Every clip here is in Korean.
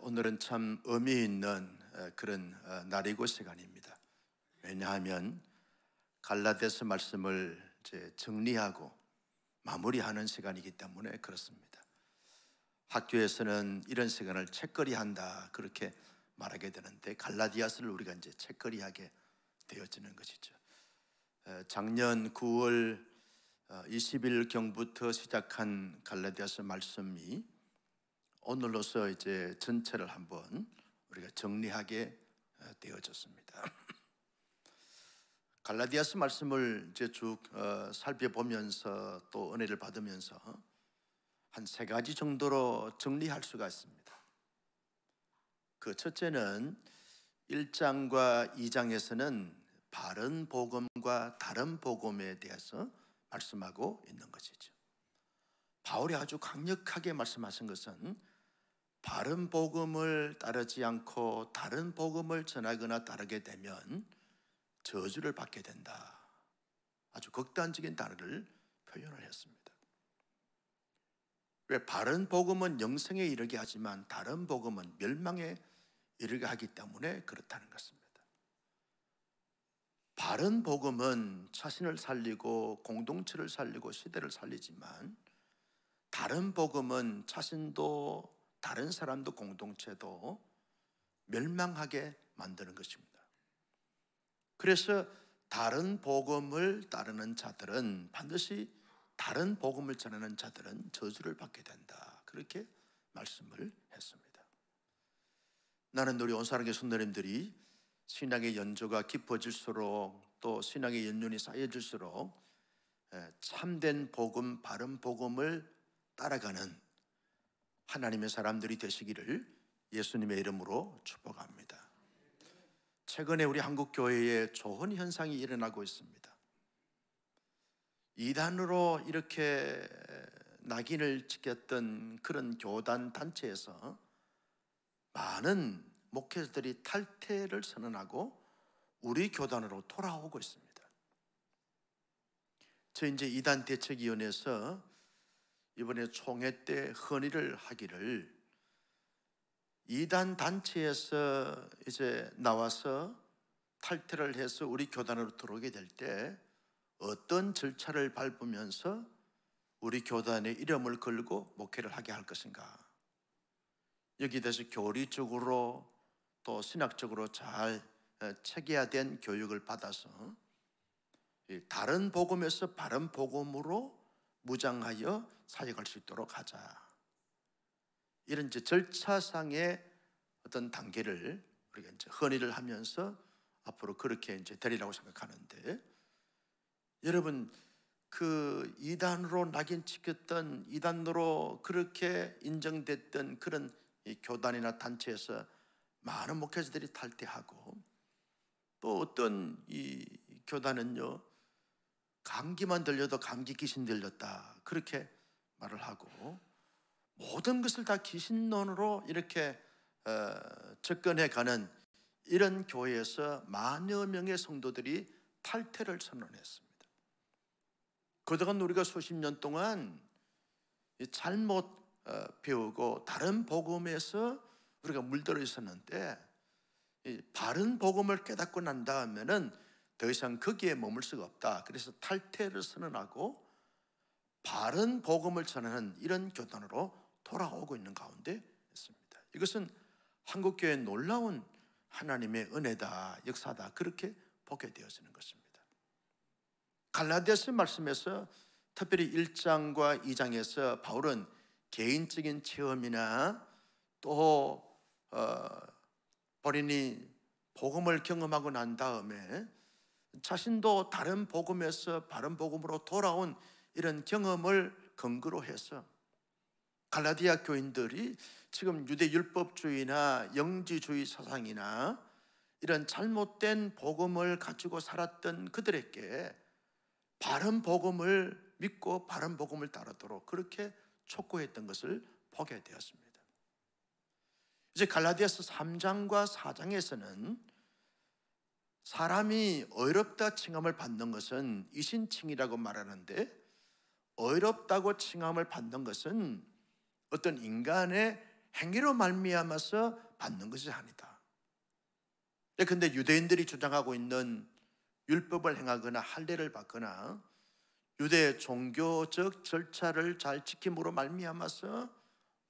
오늘은 참 의미 있는 그런 날이고 시간입니다. 왜냐하면 갈라디아서 말씀을 이제 정리하고 마무리하는 시간이기 때문에 그렇습니다. 학교에서는 이런 시간을 책거리한다 그렇게 말하게 되는데 갈라디아서를 우리가 이제 책거리하게 되어지는 것이죠. 작년 9월 20일경부터 시작한 갈라디아서 말씀이 오늘로서 이제 전체를 한번 우리가 정리하게 되어졌습니다. 갈라디아서 말씀을 이제 쭉 살펴보면서 또 은혜를 받으면서 한 세 가지 정도로 정리할 수가 있습니다. 그 첫째는 1장과 2장에서는 바른 복음과 다른 복음에 대해서 말씀하고 있는 것이죠. 바울이 아주 강력하게 말씀하신 것은 바른 복음을 따르지 않고 다른 복음을 전하거나 따르게 되면 저주를 받게 된다. 아주 극단적인 단어를 표현을 했습니다. 왜 바른 복음은 영생에 이르게 하지만 다른 복음은 멸망에 이르게 하기 때문에 그렇다는 것입니다. 바른 복음은 자신을 살리고 공동체를 살리고 시대를 살리지만 다른 복음은 자신도 다른 사람도 공동체도 멸망하게 만드는 것입니다. 그래서 다른 복음을 따르는 자들은 반드시 다른 복음을 전하는 자들은 저주를 받게 된다. 그렇게 말씀을 했습니다. 나는 우리 온사랑의 성도님들이 신앙의 연조가 깊어질수록 또 신앙의 연륜이 쌓여질수록 참된 복음, 바른 복음을 따라가는 하나님의 사람들이 되시기를 예수님의 이름으로 축복합니다. 최근에 우리 한국 교회에 좋은 현상이 일어나고 있습니다. 이단으로 이렇게 낙인을 찍혔던 그런 교단 단체에서 많은 목회자들이 탈퇴를 선언하고 우리 교단으로 돌아오고 있습니다. 저희 이제 이단 대책위원회에서 이번에 총회 때 헌의를 하기를 이단 단체에서 이제 나와서 탈퇴를 해서 우리 교단으로 들어오게 될 때 어떤 절차를 밟으면서 우리 교단의 이름을 걸고 목회를 하게 할 것인가, 여기에 대해서 교리적으로 또 신학적으로 잘 체계화된 교육을 받아서 다른 복음에서 바른 복음으로 무장하여 사역할 수 있도록 하자. 이런 이제 절차상의 어떤 단계를 우리가 이제 헌의를 하면서 앞으로 그렇게 이제 되리라고 생각하는데, 여러분 그 이단으로 낙인 찍혔던 이단으로 그렇게 인정됐던 그런 이 교단이나 단체에서 많은 목회자들이 탈퇴하고 또 어떤 이 교단은요 감기만 들려도 감기 귀신 들렸다 그렇게 말을 하고 모든 것을 다 귀신론으로 이렇게 접근해가는 이런 교회에서 만여 명의 성도들이 탈퇴를 선언했습니다. 그동안 우리가 수십 년 동안 잘못 배우고 다른 복음에서 우리가 물들어 있었는데 바른 복음을 깨닫고 난 다음에는 더 이상 거기에 머물 수가 없다. 그래서 탈퇴를 선언하고 바른 복음을 전하는 이런 교단으로 돌아오고 있는 가운데 있습니다. 이것은 한국교회의 놀라운 하나님의 은혜다, 역사다, 그렇게 보게 되어지는 것입니다. 갈라디아서 말씀에서 특별히 1장과 2장에서 바울은 개인적인 체험이나 또 본인이 복음을 경험하고 난 다음에 자신도 다른 복음에서 바른 복음으로 돌아온 이런 경험을 근거로 해서 갈라디아 교인들이 지금 유대 율법주의나 영지주의 사상이나 이런 잘못된 복음을 가지고 살았던 그들에게 바른 복음을 믿고 바른 복음을 따르도록 그렇게 촉구했던 것을 보게 되었습니다. 이제 갈라디아서 3장과 4장에서는 사람이 의롭다 칭함을 받는 것은 이신칭이라고 말하는데, 의롭다고 칭함을 받는 것은 어떤 인간의 행위로 말미암아서 받는 것이 아니다. 그런데 유대인들이 주장하고 있는 율법을 행하거나 할례를 받거나 유대 종교적 절차를 잘 지킴으로 말미암아서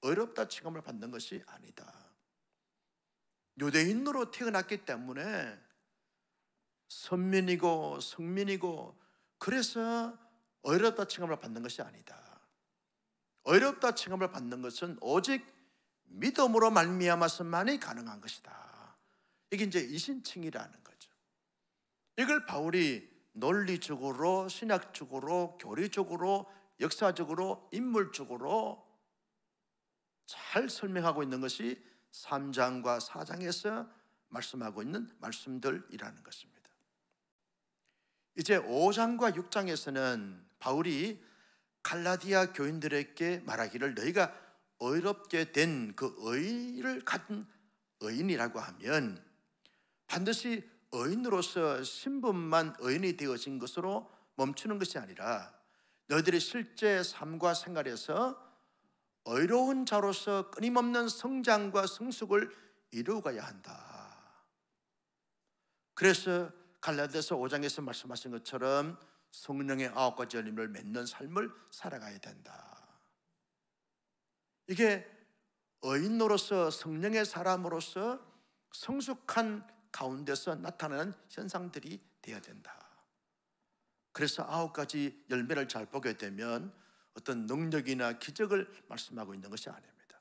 어렵다 칭함을 받는 것이 아니다. 유대인으로 태어났기 때문에 선민이고 성민이고 그래서 어렵다 칭함을 받는 것이 아니다. 어렵다 칭함을 받는 것은 오직 믿음으로 말미암아서만이 가능한 것이다. 이게 이제 이신칭이라는 거죠. 이걸 바울이 논리적으로, 신학적으로, 교리적으로, 역사적으로, 인물적으로 잘 설명하고 있는 것이 3장과 4장에서 말씀하고 있는 말씀들이라는 것입니다. 이제 5장과 6장에서는 바울이 갈라디아 교인들에게 말하기를 너희가 의롭게 된 그 의를 가진 의인이라고 하면 반드시 의인으로서 신분만 의인이 되어진 것으로 멈추는 것이 아니라 너희들의 실제 삶과 생활에서 의로운 자로서 끊임없는 성장과 성숙을 이루어가야 한다. 그래서 갈라디아서 5장에서 말씀하신 것처럼 성령의 9가지 열림을 맺는 삶을 살아가야 된다. 이게 의인으로서 성령의 사람으로서 성숙한 가운데서 나타나는 현상들이 되어야 된다. 그래서 9가지 열매를 잘 보게 되면 어떤 능력이나 기적을 말씀하고 있는 것이 아닙니다.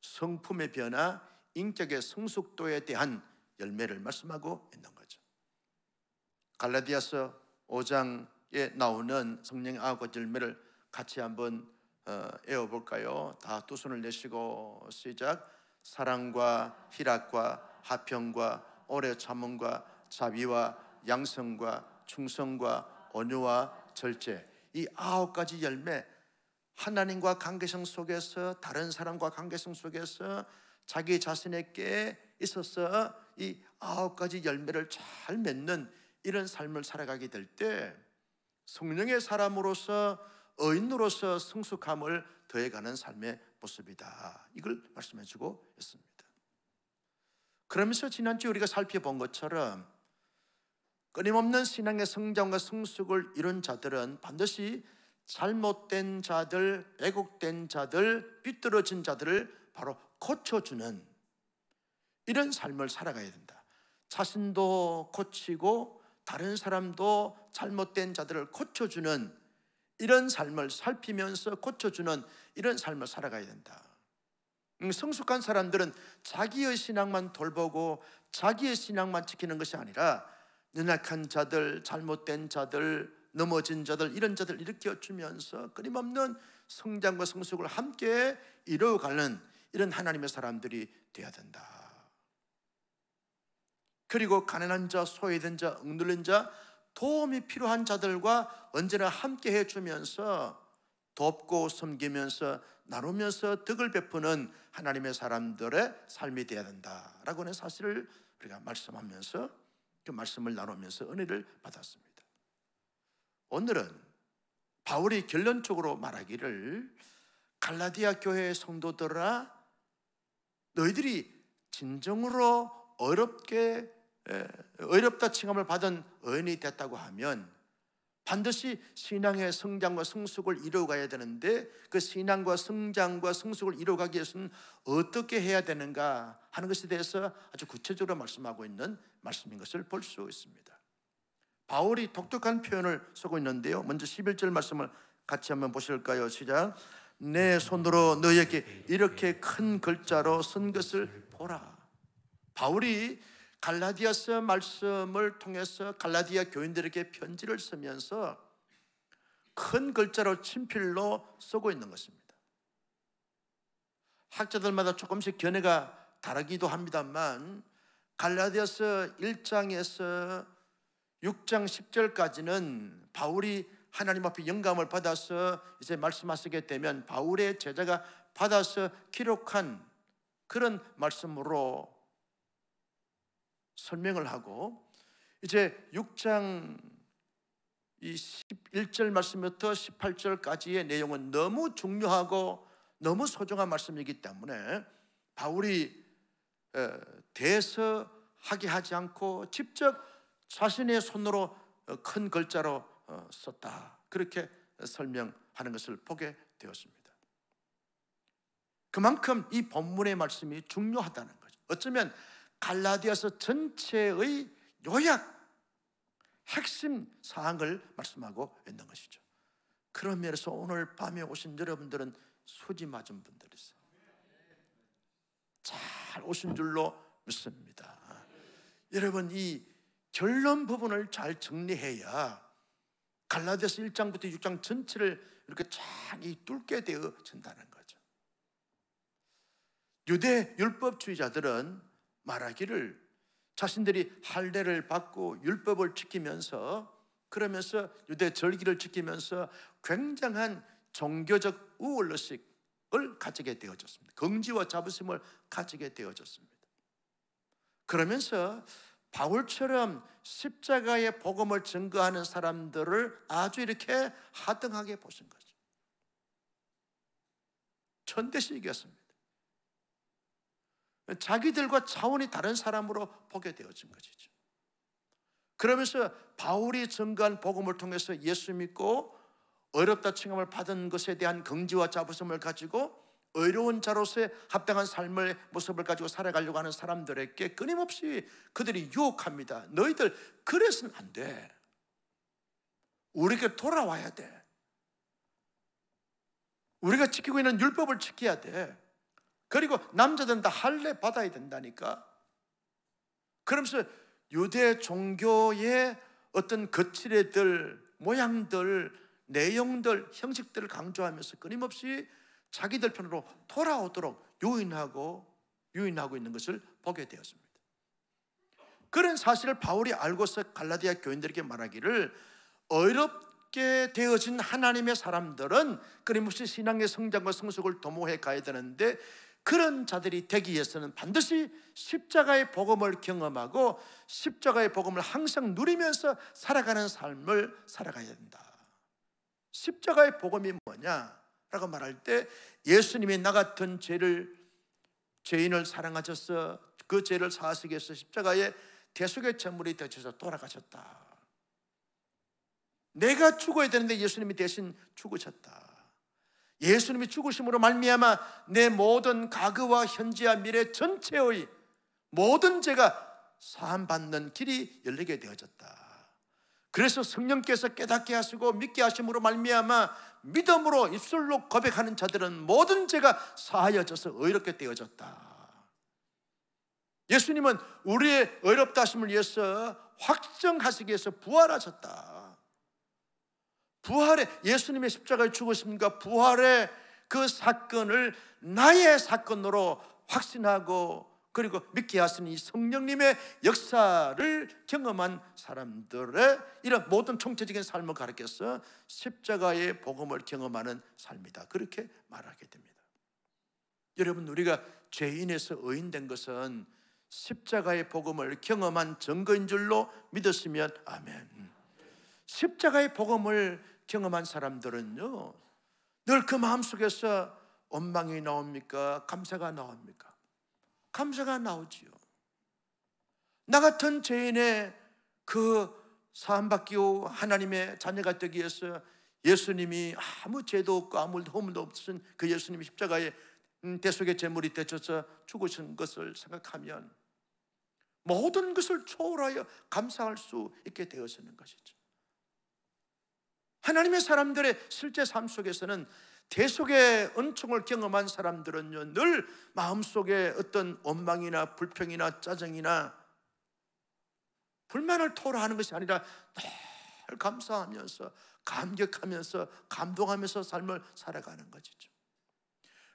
성품의 변화, 인격의 성숙도에 대한 열매를 말씀하고 있는 거죠. 갈라디아서 5장에 나오는 성령의 9가지 열매를 같이 한번 외워볼까요? 다 두 손을 내시고 시작. 사랑과 희락과 화평과 오래 참음과 자비와 양성과 충성과 온유와 절제. 이 9가지 열매, 하나님과 관계성 속에서 다른 사람과 관계성 속에서 자기 자신에게 있어서 이 9가지 열매를 잘 맺는 이런 삶을 살아가게 될 때 성령의 사람으로서 의인으로서 성숙함을 더해가는 삶의 모습이다. 이걸 말씀해 주고 있습니다. 그러면서 지난주에 우리가 살펴본 것처럼 끊임없는 신앙의 성장과 성숙을 이룬 자들은 반드시 잘못된 자들, 왜곡된 자들, 삐뚤어진 자들을 바로 고쳐주는 이런 삶을 살아가야 된다. 자신도 고치고 다른 사람도 잘못된 자들을 고쳐주는 이런 삶을 살피면서 고쳐주는 이런 삶을 살아가야 된다. 성숙한 사람들은 자기의 신앙만 돌보고 자기의 신앙만 지키는 것이 아니라 연약한 자들, 잘못된 자들, 넘어진 자들, 이런 자들 일으켜주면서 끊임없는 성장과 성숙을 함께 이루어가는 이런 하나님의 사람들이 되어야 된다. 그리고 가난한 자, 소외된 자, 억눌린 자, 도움이 필요한 자들과 언제나 함께 해주면서 돕고 섬기면서 나누면서 덕을 베푸는 하나님의 사람들의 삶이 되어야 된다라고 하는 사실을 우리가 말씀하면서 그 말씀을 나누면서 은혜를 받았습니다. 오늘은 바울이 결론적으로 말하기를 갈라디아 교회의 성도들아 너희들이 진정으로 어렵다 칭함을 받은 의인이 됐다고 하면 반드시 신앙의 성장과 성숙을 이루어가야 되는데 그 신앙과 성장과 성숙을 이루어가기 위해서는 어떻게 해야 되는가 하는 것에 대해서 아주 구체적으로 말씀하고 있는 말씀인 것을 볼 수 있습니다. 바울이 독특한 표현을 쓰고 있는데요, 먼저 11절 말씀을 같이 한번 보실까요? 시작. 내 손으로 너희에게 이렇게 큰 글자로 쓴 것을 보라. 바울이 갈라디아서 말씀을 통해서 갈라디아 교인들에게 편지를 쓰면서 큰 글자로 친필로 쓰고 있는 것입니다. 학자들마다 조금씩 견해가 다르기도 합니다만 갈라디아서 1장에서 6장 10절까지는 바울이 하나님 앞에 영감을 받아서 이제 말씀하시게 되면 바울의 제자가 받아서 기록한 그런 말씀으로 설명을 하고 이제 6장 11절 말씀부터 18절까지의 내용은 너무 중요하고 너무 소중한 말씀이기 때문에 바울이 대서하게 하지 않고 직접 자신의 손으로 큰 글자로 썼다, 그렇게 설명하는 것을 보게 되었습니다. 그만큼 이 본문의 말씀이 중요하다는 거죠. 어쩌면 갈라디아서 전체의 요약, 핵심 사항을 말씀하고 있는 것이죠. 그런 면에서 오늘 밤에 오신 여러분들은 수지 맞은 분들이세요. 잘 오신 줄로 믿습니다. 여러분, 이 결론 부분을 잘 정리해야 갈라디아서 1장부터 6장 전체를 이렇게 쫙 뚫게 되어진다는 거죠. 유대 율법주의자들은 말하기를 자신들이 할례를 받고 율법을 지키면서, 그러면서 유대 절기를 지키면서 굉장한 종교적 우월의식을 가지게 되어졌습니다. 긍지와 자부심을 가지게 되어졌습니다. 그러면서 바울처럼 십자가의 복음을 증거하는 사람들을 아주 이렇게 하등하게 보신 거죠. 천대식이었습니다. 자기들과 차원이 다른 사람으로 보게 되어진 것이죠. 그러면서 바울이 증거한 복음을 통해서 예수 믿고 어렵다 칭함을 받은 것에 대한 긍지와 자부심을 가지고 의로운 자로서의 합당한 삶의 모습을 가지고 살아가려고 하는 사람들에게 끊임없이 그들이 유혹합니다. 너희들 그래서는 안 돼. 우리에게 돌아와야 돼. 우리가 지키고 있는 율법을 지켜야 돼. 그리고 남자들은 다 할례 받아야 된다니까. 그러면서 유대 종교의 어떤 거칠애들, 모양들, 내용들, 형식들을 강조하면서 끊임없이 자기들 편으로 돌아오도록 유인하고 있는 것을 보게 되었습니다. 그런 사실을 바울이 알고서 갈라디아 교인들에게 말하기를, 어렵게 되어진 하나님의 사람들은 끊임없이 신앙의 성장과 성숙을 도모해 가야 되는데, 그런 자들이 되기 위해서는 반드시 십자가의 복음을 경험하고 십자가의 복음을 항상 누리면서 살아가는 삶을 살아가야 된다. 십자가의 복음이 뭐냐라고 말할 때, 예수님이 나 같은 죄인을 사랑하셔서 그 죄를 사하시기 위해서 십자가에 대속의 제물이 되셔서 돌아가셨다. 내가 죽어야 되는데 예수님이 대신 죽으셨다. 예수님이 죽으심으로 말미암아 내 모든 과거와 현재와 미래 전체의 모든 죄가 사함받는 길이 열리게 되어졌다. 그래서 성령께서 깨닫게 하시고 믿게 하심으로 말미암아 믿음으로 입술로 고백하는 자들은 모든 죄가 사하여져서 의롭게 되어졌다. 예수님은 우리의 의롭다 하심을 위해서 확정하시기 위해서 부활하셨다. 부활의, 예수님의 십자가의 죽으심과 부활의 그 사건을 나의 사건으로 확신하고 그리고 믿게 하시는 이 성령님의 역사를 경험한 사람들의 이런 모든 총체적인 삶을 가르쳐서 십자가의 복음을 경험하는 삶이다, 그렇게 말하게 됩니다. 여러분, 우리가 죄인에서 의인된 것은 십자가의 복음을 경험한 증거인 줄로 믿었으면 아멘. 십자가의 복음을 경험한 사람들은요, 늘 그 마음속에서 원망이 나옵니까? 감사가 나옵니까? 감사가 나오지요. 나 같은 죄인의 그 사함받기 후 하나님의 자녀가 되기 위해서 예수님이 아무 죄도 없고 아무 허물도 없으신 그 예수님이 십자가에 대속의 제물이 되셔서 죽으신 것을 생각하면 모든 것을 초월하여 감사할 수 있게 되어지는 것이죠. 하나님의 사람들의 실제 삶 속에서는 대속의 은총을 경험한 사람들은요, 늘 마음속에 어떤 원망이나 불평이나 짜증이나 불만을 토로하는 것이 아니라 늘 감사하면서 감격하면서 감동하면서 삶을 살아가는 것이죠.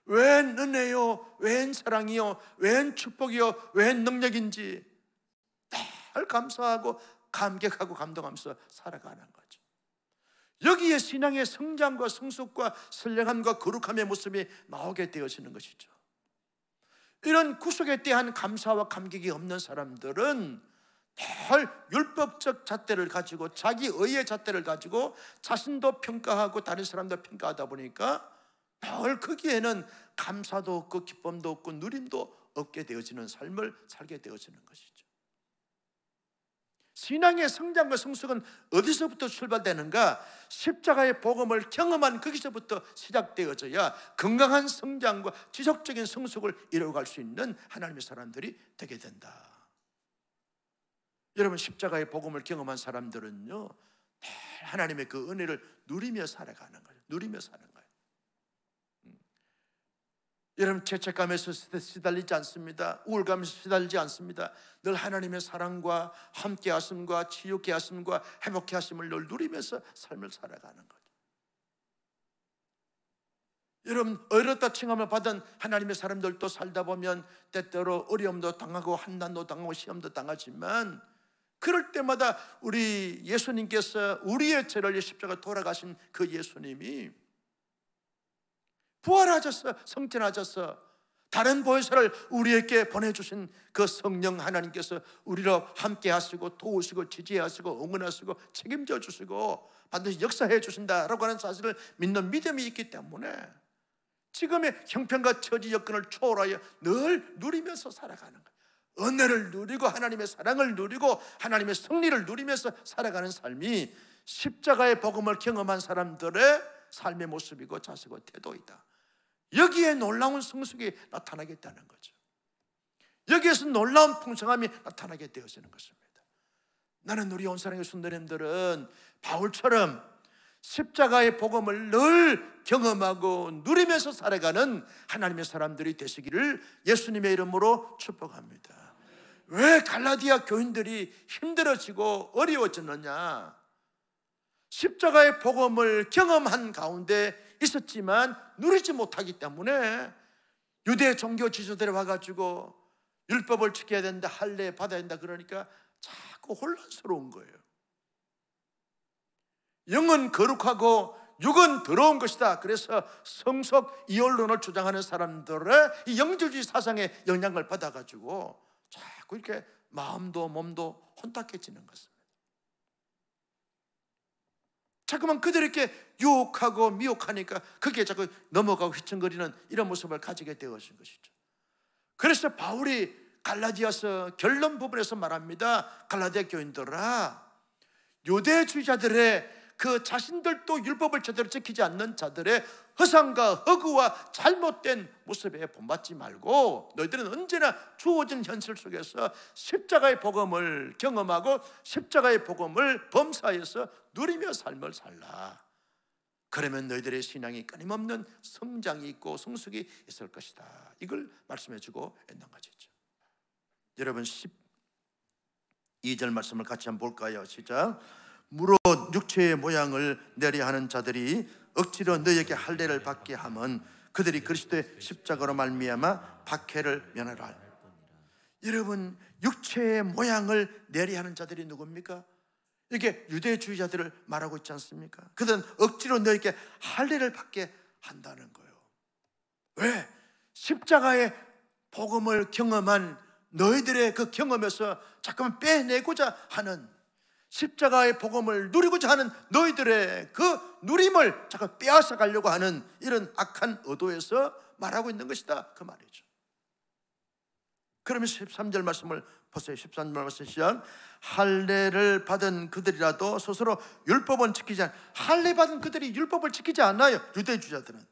웬 은혜요, 웬 사랑이요, 웬 축복이요, 웬 능력인지 늘 감사하고 감격하고 감동하면서 살아가는 거죠. 여기에 신앙의 성장과 성숙과 선량함과 거룩함의 모습이 나오게 되어지는 것이죠. 이런 구속에 대한 감사와 감격이 없는 사람들은 늘 율법적 잣대를 가지고 자기 의의 잣대를 가지고 자신도 평가하고 다른 사람도 평가하다 보니까 늘 거기에는 감사도 없고 기쁨도 없고 누림도 없게 되어지는 삶을 살게 되어지는 것이죠. 신앙의 성장과 성숙은 어디서부터 출발되는가? 십자가의 복음을 경험한 거기서부터 시작되어져야 건강한 성장과 지속적인 성숙을 이루어갈 수 있는 하나님의 사람들이 되게 된다. 여러분, 십자가의 복음을 경험한 사람들은요, 늘 하나님의 그 은혜를 누리며 살아가는 거예요. 누리며 사는 거예요. 여러분, 죄책감에서 시달리지 않습니다. 우울감에서 시달리지 않습니다. 늘 하나님의 사랑과 함께 하심과 치유케 하심과 회복케 하심을 늘 누리면서 삶을 살아가는 거죠. 여러분, 어렵다 칭함을 받은 하나님의 사람들도 살다 보면 때때로 어려움도 당하고 환난도 당하고 시험도 당하지만, 그럴 때마다 우리 예수님께서 우리의 죄를 십자가 돌아가신 그 예수님이 부활하셔서 성천하셔서 다른 보혜사를 우리에게 보내주신 그 성령 하나님께서 우리로 함께 하시고 도우시고 지지하시고 응원하시고 책임져 주시고 반드시 역사해 주신다라고 하는 사실을 믿는 믿음이 있기 때문에 지금의 형편과 처지 여건을 초월하여 늘 누리면서 살아가는 거예요. 은혜를 누리고 하나님의 사랑을 누리고 하나님의 승리를 누리면서 살아가는 삶이 십자가의 복음을 경험한 사람들의 삶의 모습이고 자세고 태도이다. 여기에 놀라운 성숙이 나타나겠다는 거죠. 여기에서 놀라운 풍성함이 나타나게 되어지는 것입니다. 나는 우리 온사랑의 순도님들은 바울처럼 십자가의 복음을 늘 경험하고 누리면서 살아가는 하나님의 사람들이 되시기를 예수님의 이름으로 축복합니다. 왜 갈라디아 교인들이 힘들어지고 어려워졌느냐? 십자가의 복음을 경험한 가운데 있었지만 누리지 못하기 때문에 유대 종교 지도자들이 와가지고 율법을 지켜야 된다, 할례 받아야 된다 그러니까 자꾸 혼란스러운 거예요. 영은 거룩하고 육은 더러운 것이다. 그래서 성속 이혼론을 주장하는 사람들의 이 영주주의 사상에 영향을 받아가지고 자꾸 이렇게 마음도 몸도 혼탁해지는 것입니다. 자꾸만 그들이 이렇게 유혹하고 미혹하니까 그게 자꾸 넘어가고 휘청거리는 이런 모습을 가지게 되어진 것이죠. 그래서 바울이 갈라디아서 결론 부분에서 말합니다. 갈라디아 교인들아, 유대주의자들의 그 자신들도 율법을 제대로 지키지 않는 자들의 허상과 허구와 잘못된 모습에 본받지 말고 너희들은 언제나 주어진 현실 속에서 십자가의 복음을 경험하고 십자가의 복음을 범사해서 누리며 삶을 살라. 그러면 너희들의 신앙이 끊임없는 성장이 있고 성숙이 있을 것이다. 이걸 말씀해 주고 있는 것이죠. 여러분, 12절 말씀을 같이 한번 볼까요? 시작. 무릇 육체의 모양을 내려 하는 자들이 억지로 너희에게 할례를 받게 하면 그들이 그리스도의 십자가로 말미암아 박해를 면하라. 여러분, 육체의 모양을 내려 하는 자들이 누굽니까? 이게 유대주의자들을 말하고 있지 않습니까? 그들은 억지로 너희에게 할례를 받게 한다는 거예요. 왜? 십자가의 복음을 경험한 너희들의 그 경험에서 잠깐만 빼내고자 하는, 십자가의 복음을 누리고자 하는 너희들의 그 누림을 잠깐 빼앗아 가려고 하는 이런 악한 의도에서 말하고 있는 것이다, 그 말이죠. 그러면 13절 말씀을 보세요. 13절 말씀 시작. 할례를 받은 그들이라도 스스로 율법은 지키지 않아요. 할례 받은 그들이 율법을 지키지 않아요. 유대주의자들은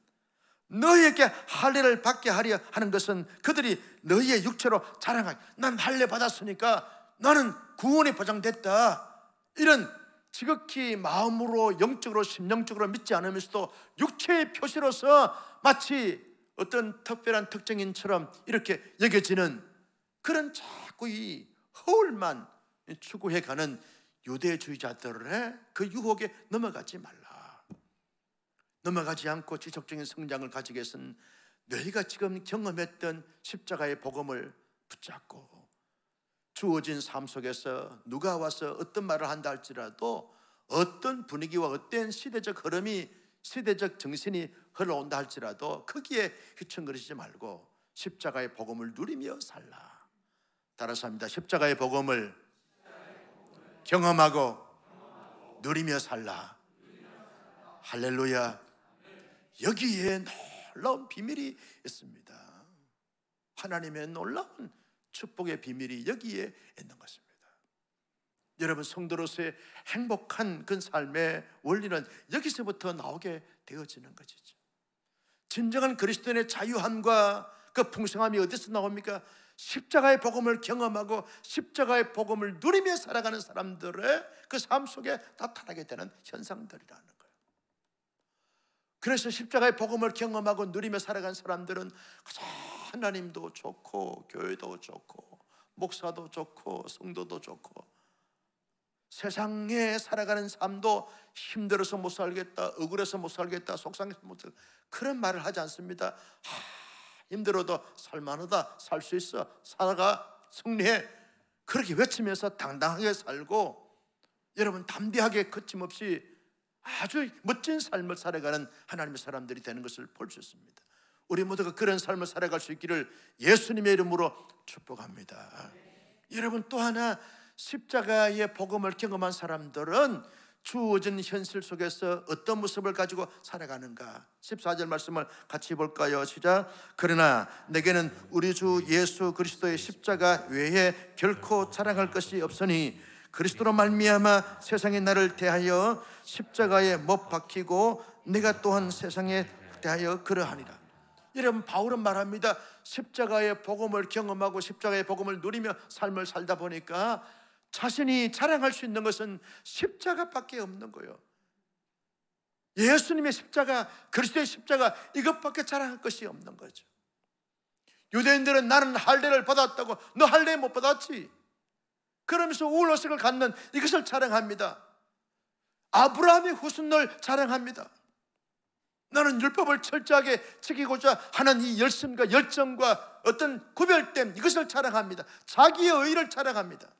너희에게 할례를 받게 하려 하는 것은 그들이 너희의 육체로 자랑하기, 난 할례 받았으니까 나는 구원이 보장됐다, 이런 지극히 마음으로 영적으로 심령적으로 믿지 않으면서도 육체의 표시로서 마치 어떤 특별한 특징인처럼 이렇게 여겨지는 그런 자꾸 이 허울만 추구해가는 유대주의자들의 그 유혹에 넘어가지 말라. 넘어가지 않고 지속적인 성장을 가지기 위해서는 너희가 지금 경험했던 십자가의 복음을 붙잡고 주어진 삶 속에서 누가 와서 어떤 말을 한다 할지라도 어떤 분위기와 어떤 시대적 흐름이, 시대적 정신이 흘러온다 할지라도 거기에 휘청거리지 말고 십자가의 복음을 누리며 살라. 따라서 합니다. 십자가의 복음을 경험하고 누리며 살라. 할렐루야. 여기에 놀라운 비밀이 있습니다. 하나님의 놀라운 축복의 비밀이 여기에 있는 것입니다. 여러분, 성도로서의 행복한 그 삶의 원리는 여기서부터 나오게 되어지는 것이죠. 진정한 그리스도인의 자유함과 그 풍성함이 어디서 나옵니까? 십자가의 복음을 경험하고 십자가의 복음을 누리며 살아가는 사람들의 그 삶 속에 나타나게 되는 현상들이라는 거예요. 그래서 십자가의 복음을 경험하고 누리며 살아가는 사람들은 하나님도 좋고 교회도 좋고 목사도 좋고 성도도 좋고 세상에 살아가는 삶도 힘들어서 못 살겠다, 억울해서 못 살겠다, 속상해서 못 살겠다, 그런 말을 하지 않습니다. 힘들어도 살만하다, 살 수 있어, 살아가, 승리해, 그렇게 외치면서 당당하게 살고 여러분 담대하게 거침없이 아주 멋진 삶을 살아가는 하나님의 사람들이 되는 것을 볼 수 있습니다. 우리 모두가 그런 삶을 살아갈 수 있기를 예수님의 이름으로 축복합니다. 여러분, 또 하나 십자가의 복음을 경험한 사람들은 주어진 현실 속에서 어떤 모습을 가지고 살아가는가? 14절 말씀을 같이 볼까요? 시작. 그러나 내게는 우리 주 예수 그리스도의 십자가 외에 결코 자랑할 것이 없으니 그리스도로 말미암아 세상이 나를 대하여 십자가에 못 박히고 내가 또한 세상에 대하여 그러하니라. 여러분, 바울은 말합니다. 십자가의 복음을 경험하고 십자가의 복음을 누리며 삶을 살다 보니까 자신이 자랑할 수 있는 것은 십자가밖에 없는 거예요. 예수님의 십자가, 그리스도의 십자가, 이것밖에 자랑할 것이 없는 거죠. 유대인들은 나는 할례를 받았다고, 너 할례 못 받았지? 그러면서 우울의식을 갖는 이것을 자랑합니다. 아브라함의 후손을 자랑합니다. 나는 율법을 철저하게 지키고자 하는 이 열심과 열정과 어떤 구별됨, 이것을 자랑합니다. 자기의 의를 자랑합니다.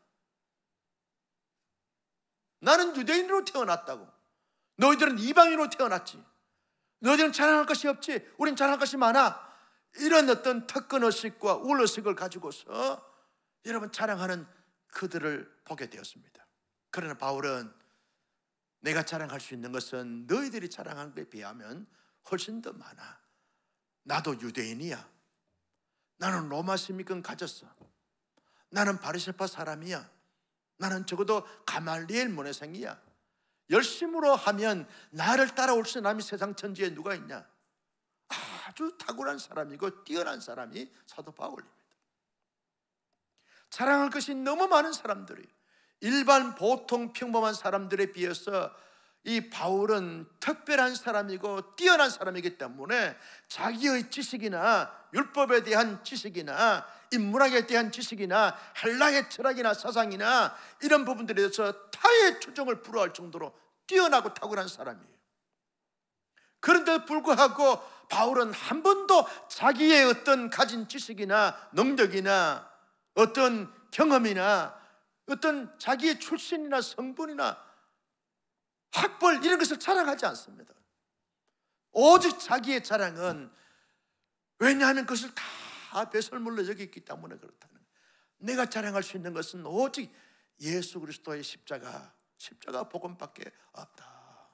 나는 유대인으로 태어났다고, 너희들은 이방인으로 태어났지, 너희들은 자랑할 것이 없지, 우린 자랑할 것이 많아. 이런 어떤 특권의식과 우월의식을 가지고서 여러분 자랑하는 그들을 보게 되었습니다. 그러나 바울은 내가 자랑할 수 있는 것은 너희들이 자랑하는 것에 비하면 훨씬 더 많아. 나도 유대인이야. 나는 로마 시민권 가졌어. 나는 바리새파 사람이야. 나는 적어도 가말리엘 문외생이야. 열심으로 하면 나를 따라올 수 있는 사람이 세상 천지에 누가 있냐? 아주 탁월한 사람이고 뛰어난 사람이 사도 바울입니다. 자랑할 것이 너무 많은 사람들이, 일반 보통 평범한 사람들에 비해서 이 바울은 특별한 사람이고 뛰어난 사람이기 때문에 자기의 지식이나 율법에 대한 지식이나 인문학에 대한 지식이나 헬라의 철학이나 사상이나 이런 부분들에 대해서 타의 추종을 불허할 정도로 뛰어나고 탁월한 사람이에요. 그런데도 불구하고 바울은 한 번도 자기의 어떤 가진 지식이나 능력이나 어떤 경험이나 어떤 자기의 출신이나 성분이나 학벌 이런 것을 자랑하지 않습니다. 오직 자기의 자랑은, 왜냐하면 그것을 다 배설물로 여기있기 때문에 그렇다는 거예요. 내가 자랑할 수 있는 것은 오직 예수 그리스도의 십자가 복음밖에 없다.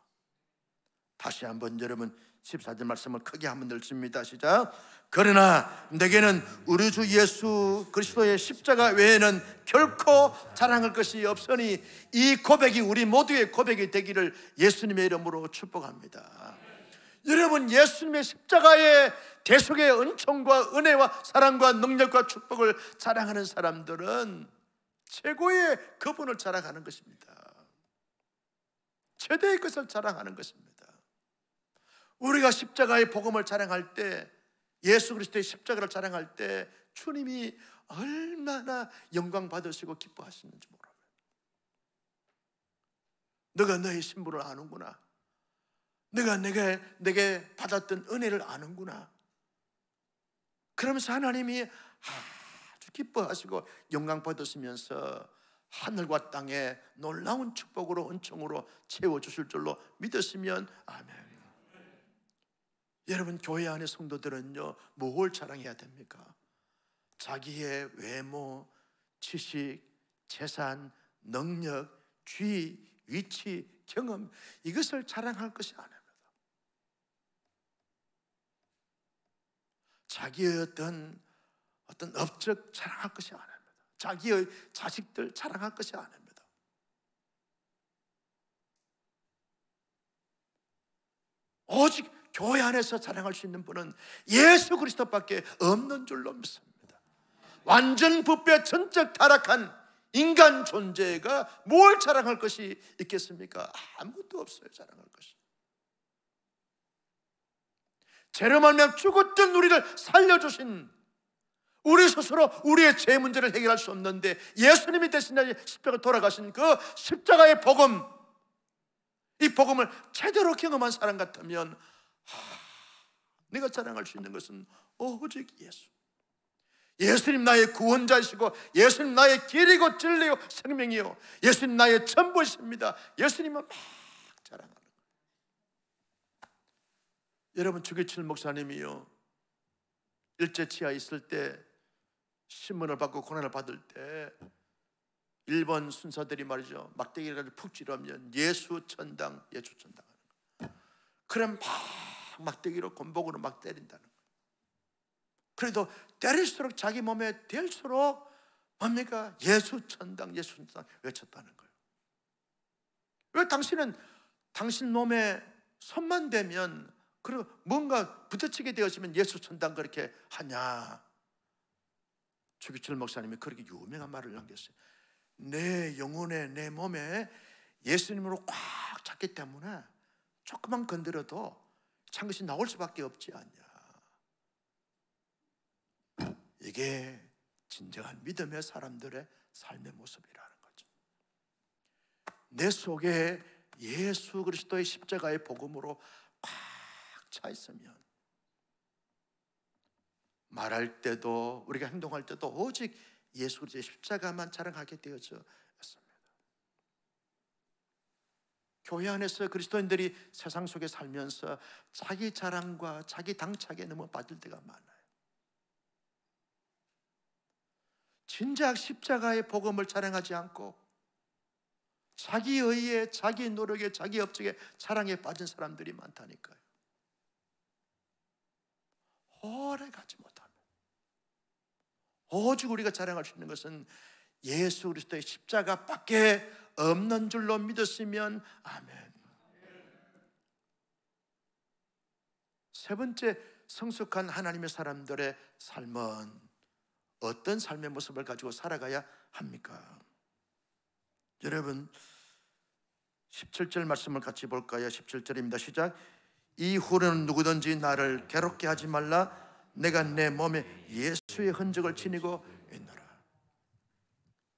다시 한번 여러분 14절 말씀을 크게 한번 읽습니다. 시작. 그러나 내게는 우리 주 예수 그리스도의 십자가 외에는 결코 자랑할 것이 없으니 이 고백이 우리 모두의 고백이 되기를 예수님의 이름으로 축복합니다. 여러분, 예수님의 십자가의 대속의 은총과 은혜와 사랑과 능력과 축복을 자랑하는 사람들은 최고의 그분을 자랑하는 것입니다. 최대의 것을 자랑하는 것입니다. 우리가 십자가의 복음을 자랑할 때, 예수 그리스도의 십자가를 자랑할 때 주님이 얼마나 영광 받으시고 기뻐하시는지 몰라요. 너가 너의 신분을 아는구나. 너가 내게 받았던 은혜를 아는구나. 그러면서 하나님이 아주 기뻐하시고 영광 받으시면서 하늘과 땅에 놀라운 축복으로 은총으로 채워주실 줄로 믿으시면 아멘. 여러분, 교회 안의 성도들은요, 뭘 자랑해야 됩니까? 자기의 외모, 지식, 재산, 능력, 지위, 위치, 경험, 이것을 자랑할 것이 아닙니다. 자기의 어떤 업적 자랑할 것이 아닙니다. 자기의 자식들 자랑할 것이 아닙니다. 오직 교회 안에서 자랑할 수 있는 분은 예수 그리스도밖에 없는 줄로 믿습니다. 완전 부패 전적 타락한 인간 존재가 뭘 자랑할 것이 있겠습니까? 아무것도 없어요. 자랑할 것이. 죄로 말미암아 죽었던 우리를 살려주신, 우리 스스로 우리의 죄 문제를 해결할 수 없는데 예수님이 대신에 십자가에 돌아가신 그 십자가의 복음, 이 복음을 제대로 경험한 사람 같으면 내가 자랑할 수 있는 것은 오직 예수. 예수님 나의 구원자이시고, 예수님 나의 길이고 진리요 생명이요, 예수님 나의 전부이십니다. 예수님은 막 자랑하는 거예요. 여러분, 주기철 목사님이요, 일제치하에 있을 때 신문을 받고 고난을 받을 때 일본 순사들이 말이죠, 막대기를 푹 찌르면 예수 천당, 예수 천당 하는 거예요. 그럼 막 막대기로 곤봉으로 막 때린다는 거예요. 그래도 때릴수록 자기 몸에 될수록 뭡니까? 예수 천당, 예수 천당 외쳤다는 거예요. 왜 당신은 당신 몸에 손만 대면, 그리고 뭔가 부딪히게 되어지면 예수 천당 그렇게 하냐? 주기철 목사님이 그렇게 유명한 말을 남겼어요. 내 영혼에, 내 몸에 예수님으로 꽉 찼기 때문에 조금만 건드려도 참 것이 나올 수밖에 없지 않냐. 이게 진정한 믿음의 사람들의 삶의 모습이라는 거죠. 내 속에 예수 그리스도의 십자가의 복음으로 꽉 차 있으면 말할 때도, 우리가 행동할 때도 오직 예수 그리스도의 십자가만 자랑하게 되어져 있습니다. 교회 안에서 그리스도인들이 세상 속에 살면서 자기 자랑과 자기 당착에 너무 빠질 때가 많아요. 진작 십자가의 복음을 자랑하지 않고 자기 의에, 자기 노력에, 자기 업적에 자랑에 빠진 사람들이 많다니까요. 오래 가지 못하면 오직 우리가 자랑할 수 있는 것은 예수 그리스도의 십자가밖에 없는 줄로 믿었으면 아멘. 세 번째, 성숙한 하나님의 사람들의 삶은 어떤 삶의 모습을 가지고 살아가야 합니까? 여러분, 17절 말씀을 같이 볼까요? 17절입니다. 시작. 이후로는 누구든지 나를 괴롭게 하지 말라. 내가 내 몸에 예수의 흔적을 지니고 있노라.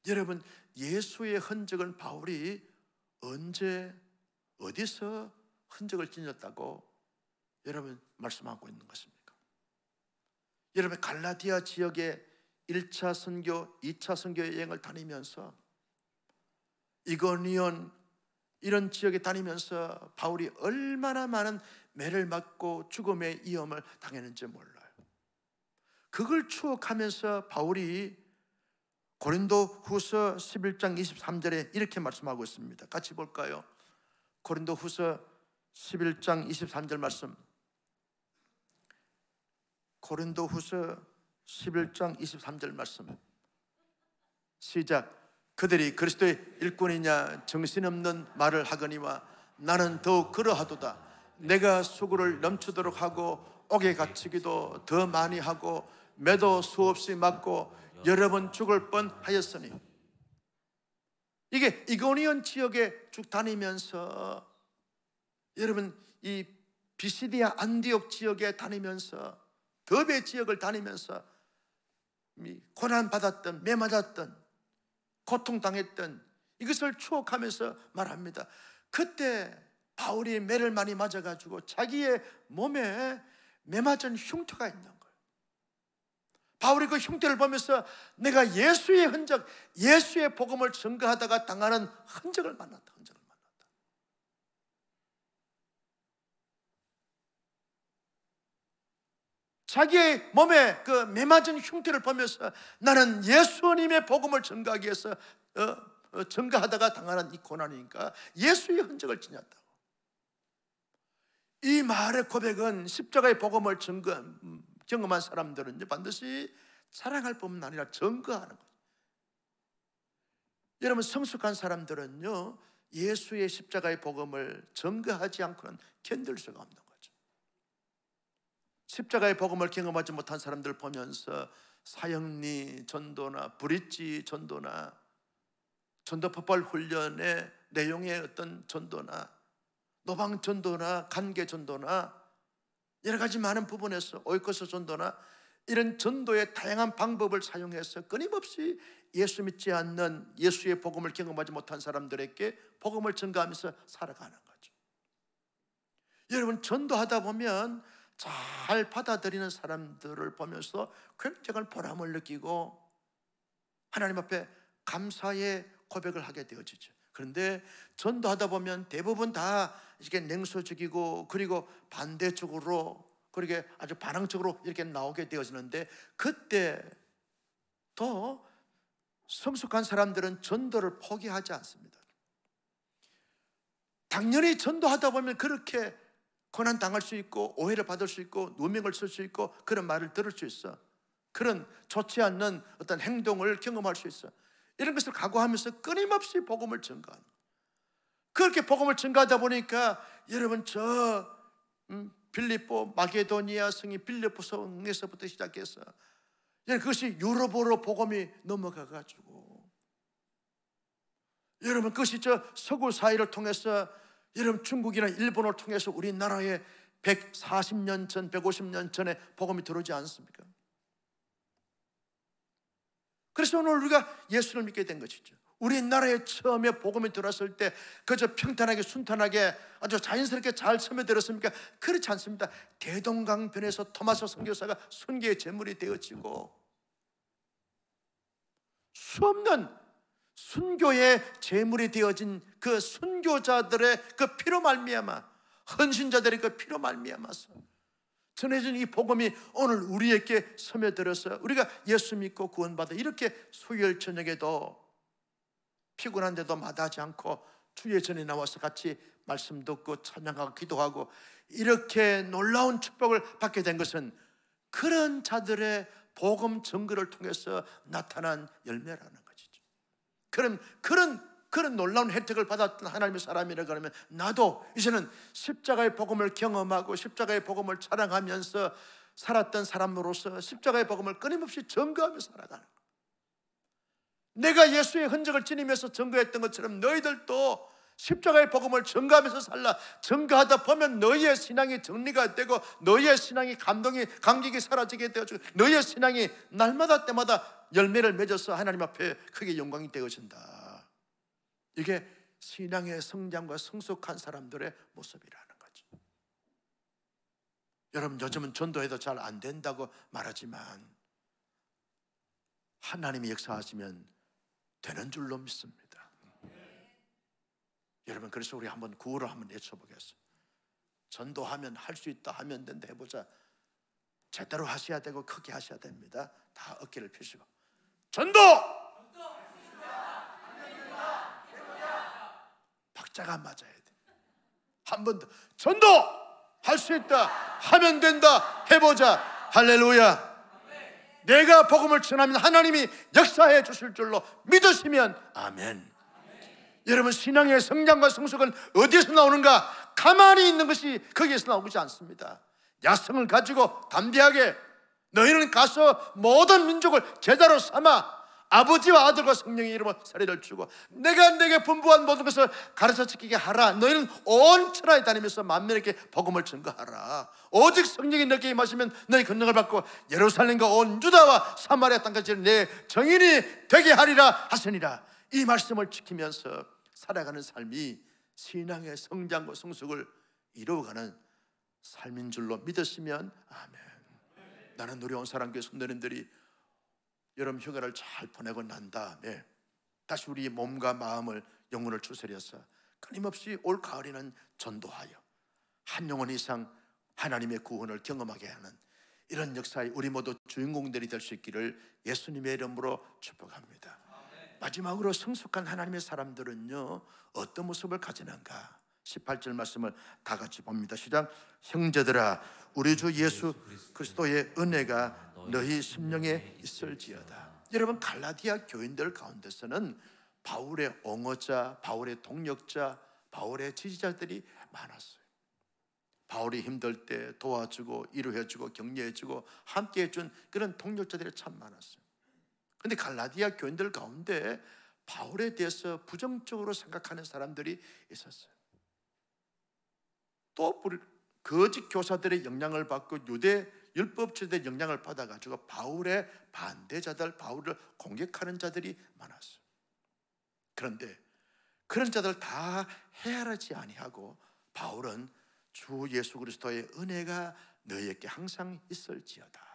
여러분, 예수의 흔적은 바울이 언제 어디서 흔적을 지녔다고 여러분 말씀하고 있는 것입니까? 여러분, 갈라디아 지역에 1차 선교, 2차 선교 여행을 다니면서 이고니온 이런 지역에 다니면서 바울이 얼마나 많은 매를 맞고 죽음의 위험을 당했는지 몰라요. 그걸 추억하면서 바울이 고린도 후서 11장 23절에 이렇게 말씀하고 있습니다. 같이 볼까요? 고린도 후서 11장 23절 말씀. 고린도 후서 11장 23절 말씀. 시작. 그들이 그리스도의 일꾼이냐 정신없는 말을 하거니와 나는 더욱 그러하도다. 내가 수고를 넘치도록 하고 옥에 갇히기도 더 많이 하고 매도 수없이 맞고 여러 번 죽을 뻔하였으니. 이게 이고니온 지역에 쭉 다니면서, 여러분, 이 비시디아 안디옥 지역에 다니면서, 더베 지역을 다니면서 고난받았던, 매맞았던, 고통당했던 이것을 추억하면서 말합니다. 그때 바울이 매를 많이 맞아가지고 자기의 몸에 매맞은 흉터가 있는 거예요. 바울이 그 흉터를 보면서 내가 예수의 흔적, 예수의 복음을 증거하다가 당하는 흔적을 만났다. 흔적을 만났다. 자기의 몸에 그 매맞은 흉터를 보면서 나는 예수님의 복음을 증거하기 위해서 증거하다가 당하는 이 고난이니까 예수의 흔적을 지녔다고. 이 말의 고백은 십자가의 복음을 경험한 사람들은요, 반드시 자랑할 뿐만 아니라 증거하는 거예요. 여러분, 성숙한 사람들은요, 예수의 십자가의 복음을 증거하지 않고는 견딜 수가 없는 거죠. 십자가의 복음을 경험하지 못한 사람들 보면서 사형리 전도나 브릿지 전도나 전도 폭발 훈련의 내용의 어떤 전도나 노방 전도나 관계 전도나 여러 가지 많은 부분에서 오이코스 전도나 이런 전도의 다양한 방법을 사용해서 끊임없이 예수 믿지 않는, 예수의 복음을 경험하지 못한 사람들에게 복음을 전가하면서 살아가는 거죠. 여러분, 전도하다 보면 잘 받아들이는 사람들을 보면서 굉장한 보람을 느끼고 하나님 앞에 감사의 고백을 하게 되어지죠. 그런데 전도하다 보면 대부분 다 이렇게 냉소적이고 그리고 반대쪽으로, 그렇게 아주 반항적으로 이렇게 나오게 되어지는데, 그때 더 성숙한 사람들은 전도를 포기하지 않습니다. 당연히 전도하다 보면 그렇게 고난 당할 수 있고 오해를 받을 수 있고 누명을 쓸 수 있고 그런 말을 들을 수 있어. 그런 좋지 않는 어떤 행동을 경험할 수 있어. 이런 것을 각오하면서 끊임없이 복음을 전가하는, 그렇게 복음을 전가하다 보니까 여러분, 저 빌립보 마게도니아 성이 빌립보 성에서부터 시작해서 그것이 유럽으로 복음이 넘어가가지고, 여러분, 그것이 저 서구 사회를 통해서 여러분 중국이나 일본을 통해서 우리나라에 140년 전, 150년 전에 복음이 들어오지 않습니까? 그래서 오늘 우리가 예수를 믿게 된 것이죠. 우리나라에 처음에 복음이 들어왔을 때 그저 평탄하게 순탄하게 아주 자연스럽게 잘 스며들었습니까? 그렇지 않습니다. 대동강변에서 토마스 선교사가 순교의 제물이 되어지고 수없는 순교의 제물이 되어진 그 순교자들의 그 피로 말미암아, 헌신자들의 그 피로 말미암아서 전해진 이 복음이 오늘 우리에게 스며들어서 우리가 예수 믿고 구원받아 이렇게 수요일 저녁에도 피곤한데도 마다하지 않고 주의 전에 나와서 같이 말씀 듣고 찬양하고 기도하고 이렇게 놀라운 축복을 받게 된 것은 그런 자들의 복음 증거를 통해서 나타난 열매라는 것이죠. 그런 놀라운 혜택을 받았던 하나님의 사람이라 그러면 나도 이제는 십자가의 복음을 경험하고 십자가의 복음을 자랑하면서 살았던 사람으로서 십자가의 복음을 끊임없이 증거하며 살아가는 거예요. 내가 예수의 흔적을 지니면서 증거했던 것처럼 너희들도 십자가의 복음을 증거하면서 살라. 증거하다 보면 너희의 신앙이 정리가 되고 너희의 신앙이 감격이 사라지게 되어지고 너희의 신앙이 날마다 때마다 열매를 맺어서 하나님 앞에 크게 영광이 되어진다. 이게 신앙의 성장과 성숙한 사람들의 모습이라는 거죠. 여러분, 요즘은 전도해도 잘 안 된다고 말하지만 하나님이 역사하시면 되는 줄로 믿습니다. 여러분, 그래서 우리 한번 구호를 한번 외쳐보겠습니다. 전도하면 할 수 있다, 하면 된다 해보자. 제대로 하셔야 되고 크게 하셔야 됩니다. 다 어깨를 펴시고 전도! 박자가 맞아야 돼. 한 번 더 전도! 할 수 있다, 하면 된다 해보자. 할렐루야. 내가 복음을 전하면 하나님이 역사해 주실 줄로 믿으시면 아멘. 여러분, 신앙의 성장과 성숙은 어디에서 나오는가? 가만히 있는 것이 거기에서 나오지 않습니다. 야성을 가지고 담대하게 너희는 가서 모든 민족을 제자로 삼아 아버지와 아들과 성령의 이름으로 세례를 주고 내가 내게 분부한 모든 것을 가르쳐 지키게 하라. 너희는 온 천하에 다니면서 만민에게 복음을 전가하라. 오직 성령이 너에게 임하시면 너희 권능을 받고 예루살렘과 온 유다와 사마리아 땅까지 내 정인이 되게 하리라 하시니라. 이 말씀을 지키면서 살아가는 삶이 신앙의 성장과 성숙을 이루어가는 삶인 줄로 믿으시면 아멘. 나는 우리 온사랑교회 성도님들이 여름 휴가를 잘 보내고 난 다음에 다시 우리 몸과 마음을, 영혼을 추스려서 끊임없이 올 가을에는 전도하여 한 영혼 이상 하나님의 구원을 경험하게 하는 이런 역사의 우리 모두 주인공들이 될 수 있기를 예수님의 이름으로 축복합니다. 마지막으로 성숙한 하나님의 사람들은요, 어떤 모습을 가지는가? 18절 말씀을 다 같이 봅니다. 시작. 형제들아, 우리 주 예수 그리스도의 은혜가 너희 심령에 있을지어다. 여러분, 갈라디아 교인들 가운데서는 바울의 옹호자, 바울의 동력자, 바울의 지지자들이 많았어요. 바울이 힘들 때 도와주고 위로해주고 격려해주고 함께해준 그런 동력자들이 참 많았어요. 그런데 갈라디아 교인들 가운데 바울에 대해서 부정적으로 생각하는 사람들이 있었어요. 또 거짓 교사들의 영향을 받고 유대 율법주의의 영향을 받아가지고 바울의 반대자들, 바울을 공격하는 자들이 많았어요. 그런데 그런 자들 다 헤아리지 아니하고 바울은 주 예수 그리스도의 은혜가 너희에게 항상 있을지어다.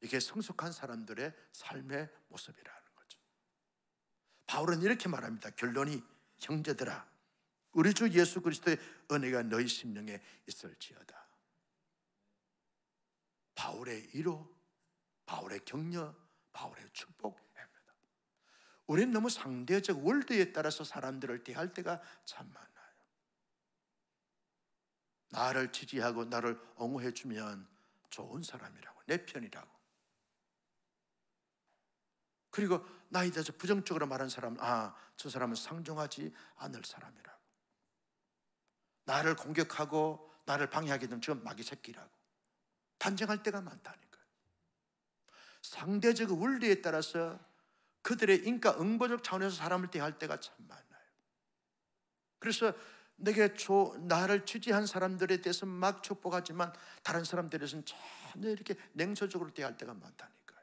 이게 성숙한 사람들의 삶의 모습이라는 거죠. 바울은 이렇게 말합니다. 결론이 형제들아, 우리 주 예수 그리스도의 은혜가 너희 심령에 있을지어다. 바울의 위로, 바울의 격려, 바울의 축복입니다. 우리는 너무 상대적 월드에 따라서 사람들을 대할 때가 참 많아요. 나를 지지하고 나를 옹호해 주면 좋은 사람이라고, 내 편이라고. 그리고 나에 대해서 부정적으로 말하는 사람은 저 사람은 상종하지 않을 사람이라고. 나를 공격하고 나를 방해하게 되면 저 마귀 새끼라고 단정할 때가 많다니까요. 상대적 원리에 따라서 그들의 인과 응보적 차원에서 사람을 대할 때가 참 많아요. 그래서 나를 지지한 사람들에 대해서 막 축복하지만 다른 사람들에서는 전혀 이렇게 냉소적으로 대할 때가 많다니까요.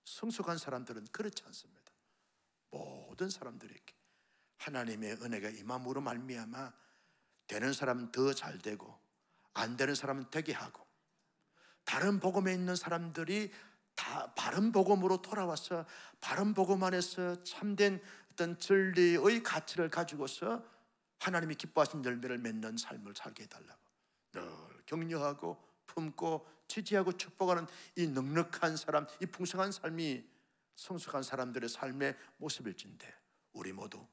성숙한 사람들은 그렇지 않습니다. 모든 사람들에게 하나님의 은혜가 임함으로 말미암아 되는 사람은 더 잘 되고 안 되는 사람은 되게 하고, 다른 복음에 있는 사람들이 다 바른 복음으로 돌아와서 바른 복음 안에서 참된 어떤 진리의 가치를 가지고서 하나님이 기뻐하신 열매를 맺는 삶을 살게 해달라고 늘 격려하고 품고 지지하고 축복하는 이 넉넉한 삶, 이 풍성한 삶이 성숙한 사람들의 삶의 모습일진데, 우리 모두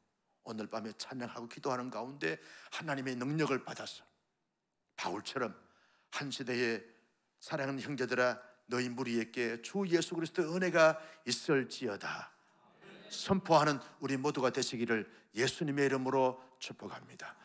오늘 밤에 찬양하고 기도하는 가운데 하나님의 능력을 받아서 바울처럼 한 시대의 사랑하는 형제들아, 너희 무리에게 주 예수 그리스도의 은혜가 있을지어다 선포하는 우리 모두가 되시기를 예수님의 이름으로 축복합니다.